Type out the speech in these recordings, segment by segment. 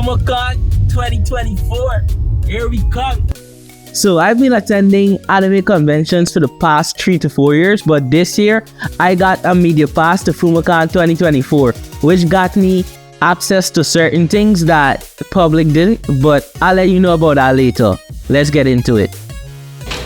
Fumacon 2024. Here we come. So I've been attending anime conventions for the past 3 to 4 years, but this year I got a media pass to Fumacon 2024, which got me access to certain things that the public didn't, but I'll let you know about that later. Let's get into it.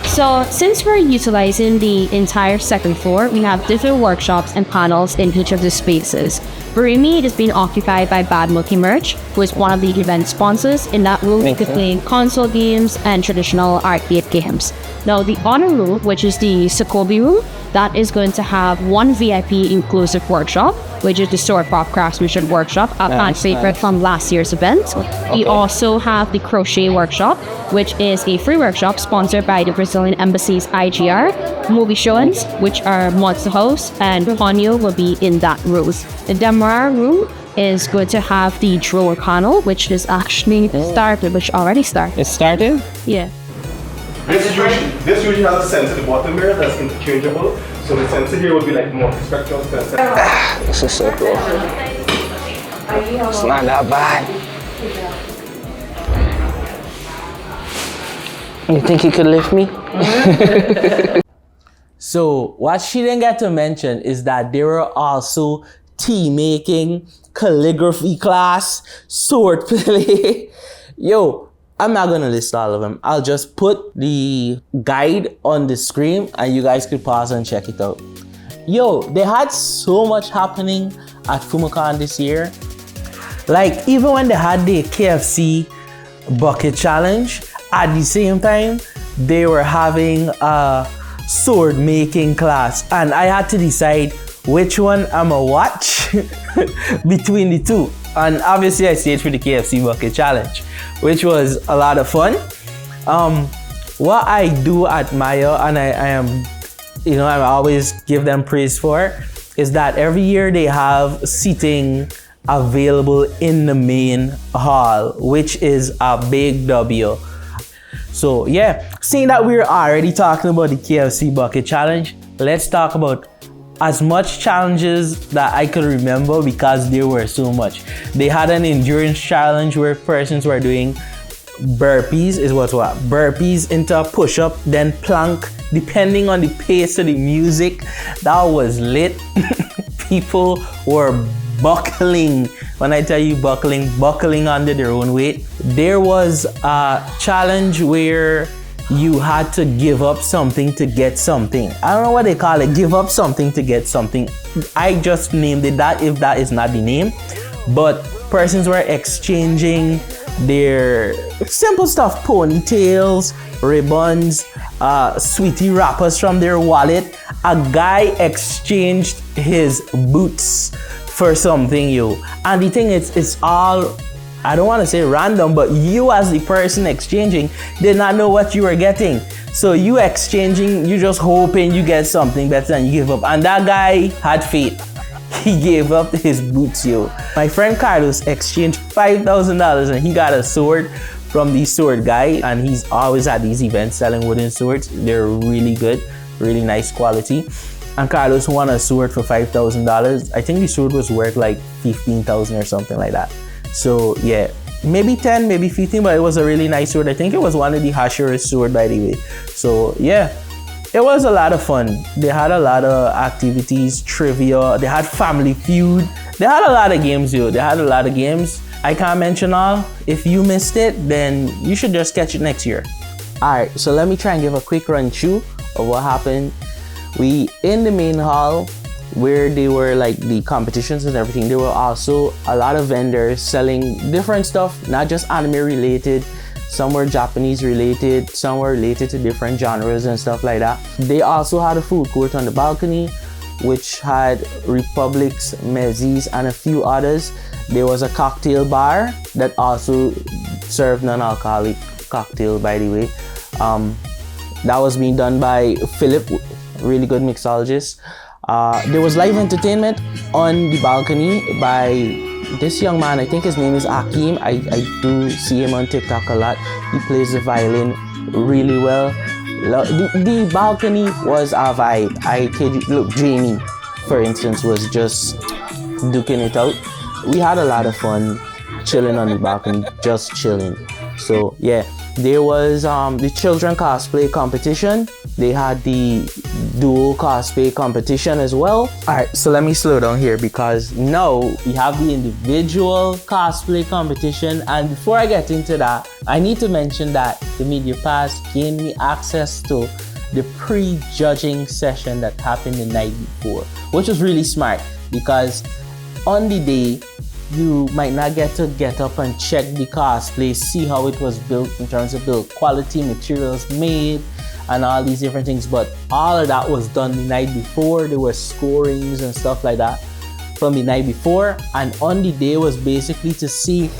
So since we're utilizing the entire second floor, we have different workshops and panels in each of the spaces. Burimi is being occupied by Bad Monkey Merch, who is one of the event sponsors. In that room, you can play console games and traditional arcade games. Now the honor room, which is the Sokobi room, that is going to have one VIP inclusive workshop, which is the Sword Pop Craftsmanship workshop, a fan favorite from last year's event. We also have the crochet workshop, which is a free workshop sponsored by the Brazilian Embassy's IGR. Movie showings, which are Monster House, and Ponyo will be in that room. The Demara room is going to have the drawer panel, which is actually started, which already started. It started? Yeah. This usually has a sensor at the bottom here that's interchangeable. So the sensor here would be like more spectral sensor. This is so cool. It's not that bad. You think you could lift me? So what she didn't get to mention is that there were also tea making, calligraphy class, sword play. Yo, I'm not gonna list all of them. I'll just put the guide on the screen and you guys could pause and check it out. Yo, they had so much happening at Fumacon this year. Like, even when they had the KFC bucket challenge, at the same time, they were having a sword making class. And I had to decide which one I'ma watch between the two. And obviously I stayed for the KFC bucket challenge, which was a lot of fun. What I do admire, and I am, I always give them praise for, is that every year they have seating available in the main hall, which is a big W. So yeah, seeing that we're already talking about the KFC bucket challenge, let's talk about as much challenges that I could remember because there were so much. They had an endurance challenge where persons were doing burpees, burpees into a push-up, then plank, depending on the pace of the music. That was lit. People were buckling. When I tell you buckling under their own weight. There was a challenge where you had to give up something to get something. I don't know what they call it, give up something to get something. I just named it that, if that is not the name. But persons were exchanging their simple stuff, ponytails, ribbons, sweetie wrappers from their wallet. A guy exchanged his boots for something, yo. And the thing is, it's all, I don't want to say random, but you as the person exchanging did not know what you were getting. So you exchanging, you just hoping you get something better and you give up. And that guy had faith. He gave up his boots, yo. My friend Carlos exchanged $5,000 and he got a sword from the sword guy. And he's always at these events selling wooden swords. They're really good, really nice quality. And Carlos won a sword for $5,000. I think the sword was worth like $15,000 or something like that. So yeah, maybe 10, maybe 15, but it was a really nice sword. I think it was one of the Hashira's sword, by the way. So yeah, it was a lot of fun. They had a lot of activities, trivia. They had Family Feud. They had a lot of games, yo. They had a lot of games. I can't mention all. If you missed it, then you should just catch it next year. All right, so let me try and give a quick run through of what happened. We in the main hall, where they were like the competitions and everything, there were also a lot of vendors selling different stuff, not just anime related. Some were Japanese related, some were related to different genres and stuff like that. They also had a food court on the balcony, which had Republic's, Mezzi's, and a few others. There was a cocktail bar that also served non-alcoholic cocktail, by the way. That was being done by Philip, really good mixologist. There was live entertainment on the balcony by this young man. I think his name is Akeem. I do see him on TikTok a lot. He plays the violin really well. The balcony was a vibe. I kid you. Look, Jamie, for instance, was just duking it out. We had a lot of fun. chilling on the balcony, just chilling. So yeah, there was the children cosplay competition. They had the duo cosplay competition as well. Alright, so let me slow down here because now we have the individual cosplay competition, and before I get into that, I need to mention that the Media Pass gained me access to the pre-judging session that happened the night before, which was really smart because on the day you might not get to get up and check the cosplay, see how it was built in terms of build quality, materials made, and all these different things. But all of that was done the night before. There were scorings and stuff like that from the night before, and on the day was basically to see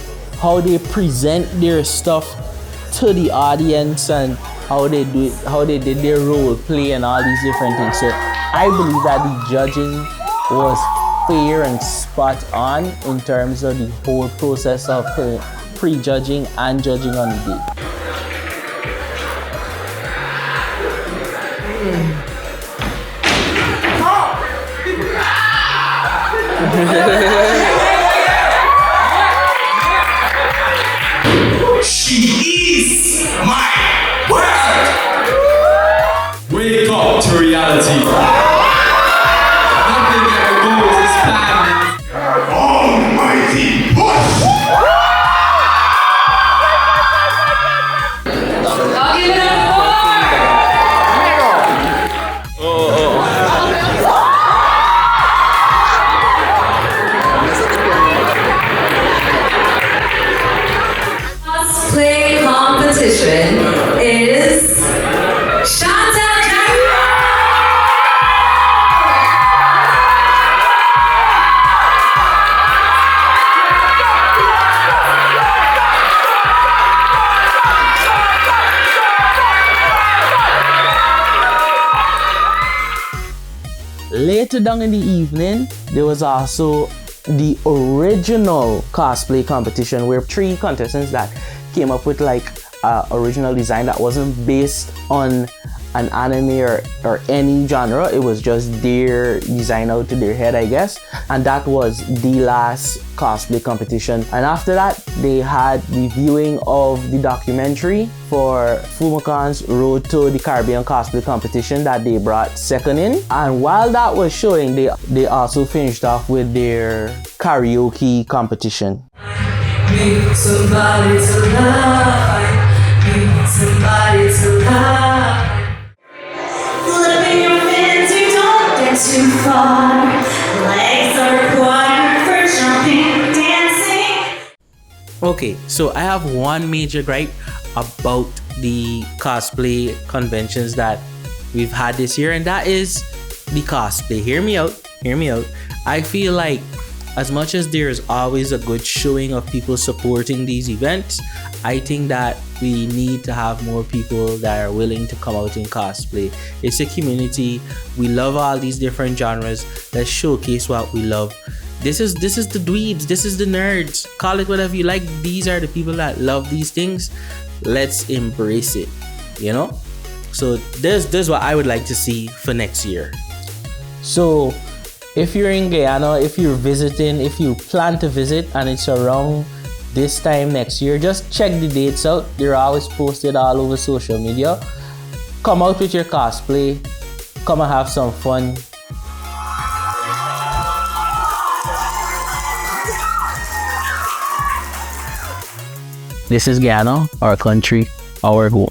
how they present their stuff to the audience and how they do it, how they did their role play and all these different things. So I believe that the judging was fair and spot on in terms of the whole process of pre-judging and judging on the day. She is my world. Wake up to reality. Nothing ever goes as planned. Almighty push. I'll give it a 4. Cosplay competition is Later down in the evening, there was also the original cosplay competition where 3 contestants that came up with like original design that wasn't based on an anime or any genre. It was just their design out to their head, I guess. And that was the last cosplay competition. And after that, they had the viewing of the documentary for Fumacon's Road to the Caribbean cosplay competition that they brought second in. And while that was showing, they also finished off with their karaoke competition. Need somebody to love. Need somebody to love. Living your fins, you don't get too far. Legs are required for jumping, dancing. Okay, so I have one major gripe about the cosplay conventions that we've had this year, and that is the cosplay. Hear me out. I feel like as much as there's always a good showing of people supporting these events, I think that we need to have more people that are willing to come out in cosplay. It's a community. We love all these different genres. Let's showcase what we love. This is the dweebs. This is the nerds. Call it whatever you like. These are the people that love these things. Let's embrace it, you know? So this is what I would like to see for next year. So if you're in Guyana, if you're visiting, if you plan to visit and it's around this time next year, just check the dates out. They're always posted all over social media. Come out with your cosplay. Come and have some fun. This is Guyana, our country, our home.